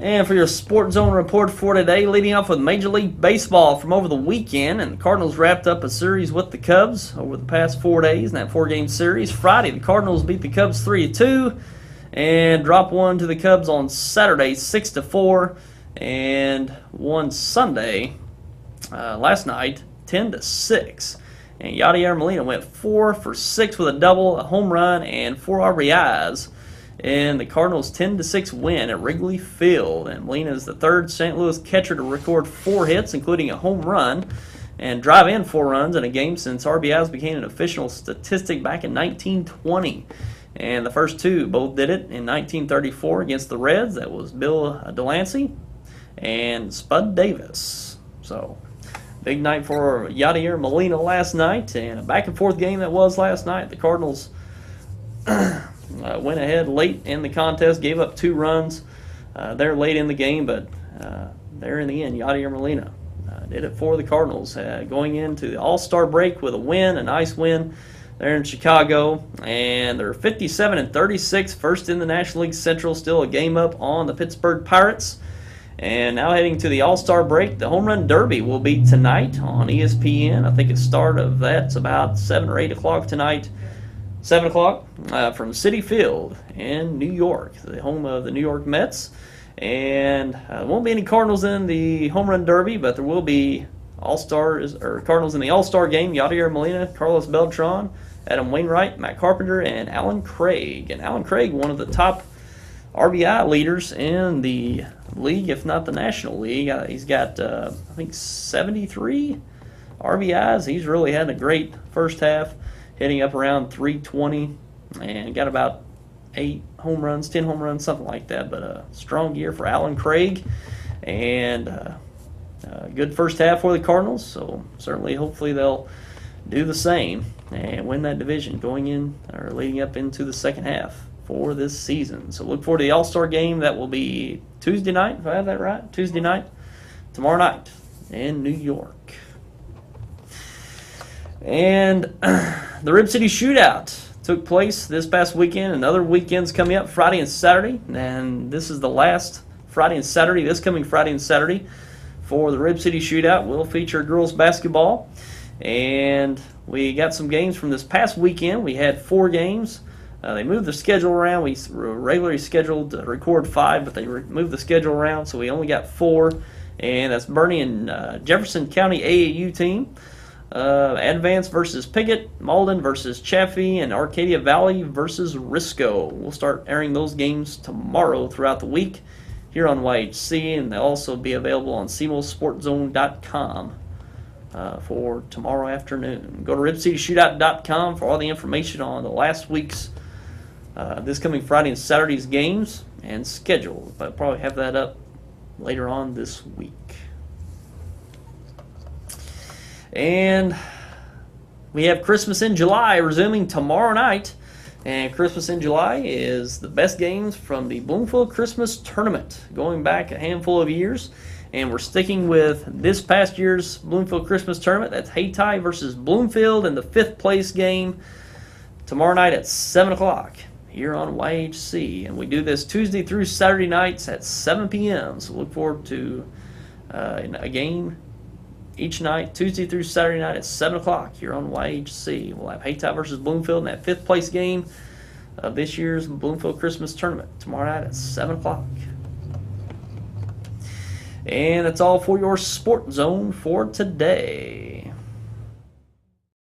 And for your Sports Zone report for today, leading off with Major League Baseball from over the weekend, and the Cardinals wrapped up a series with the Cubs over the past 4 days in that 4-game series. Friday, the Cardinals beat the Cubs 3-2 and dropped one to the Cubs on Saturday 6-4, and won Sunday last night 10-6. And Yadier Molina went 4 for 6 with a double, a home run, and 4 RBIs in the Cardinals' 10-6 win at Wrigley Field. And Molina is the third St. Louis catcher to record 4 hits, including a home run, and drive in 4 runs in a game since RBIs became an official statistic back in 1920. And the first 2 both did it in 1934 against the Reds. That was Bill Delancey and Spud Davis. So, big night for Yadier Molina last night, and a back-and-forth game that was last night. The Cardinals went ahead late in the contest, gave up 2 runs there late in the game, but there in the end, Yadier Molina did it for the Cardinals, going into the All-Star break with a win, a nice win there in Chicago, and they're 57-36, first in the National League Central, still a game up on the Pittsburgh Pirates. And now heading to the All-Star break, the Home Run Derby will be tonight on ESPN. I think the start of that's about 7 or 8 o'clock tonight. 7 o'clock from Citi Field in New York, the home of the New York Mets. And there won't be any Cardinals in the Home Run Derby, but there will be All-Stars or Cardinals in the All-Star game. Yadier Molina, Carlos Beltran, Adam Wainwright, Matt Carpenter, and Alan Craig. And Alan Craig, one of the top RBI leaders in the league, if not the National League. He's got, I think, 73 RBIs. He's really had a great first half, hitting up around 320, and got about 8 home runs, 10 home runs, something like that. But a strong year for Alan Craig, and a good first half for the Cardinals. So certainly, hopefully, they'll do the same and win that division going in or leading up into the second half for this season. So look forward to the All-Star game. That will be Tuesday night, if I have that right. Tuesday night, tomorrow night in New York. And the Rib City Shootout took place this past weekend, and other weekends coming up, Friday and Saturday. And this is the last Friday and Saturday, this coming Friday and Saturday for the Rib City Shootout. Will feature girls basketball. And we got some games from this past weekend. We had 4 games. They moved the schedule around. We were regularly scheduled to record 5, but they moved the schedule around, so we only got 4. And that's Bernie and Jefferson County AAU team. Advance versus Piggott, Malden versus Chaffee, and Arcadia Valley versus Risco. We'll start airing those games tomorrow throughout the week here on YHC, and they'll also be available on SportsZone.com for tomorrow afternoon. Go to RibCityShootout.com for all the information on the last week's this coming Friday and Saturday's games and schedule. I'll probably have that up later on this week. And we have Christmas in July resuming tomorrow night. And Christmas in July is the best games from the Bloomfield Christmas Tournament, going back a handful of years. And we're sticking with this past year's Bloomfield Christmas Tournament. That's Hayti versus Bloomfield in the 5th place game tomorrow night at 7 o'clock here on YHC. And we do this Tuesday through Saturday nights at 7 p.m. So look forward to a game each night, Tuesday through Saturday night at 7 o'clock here on YHC. We'll have Hayti versus Bloomfield in that 5th place game of this year's Bloomfield Christmas Tournament tomorrow night at 7 o'clock. And that's all for your Sport Zone for today.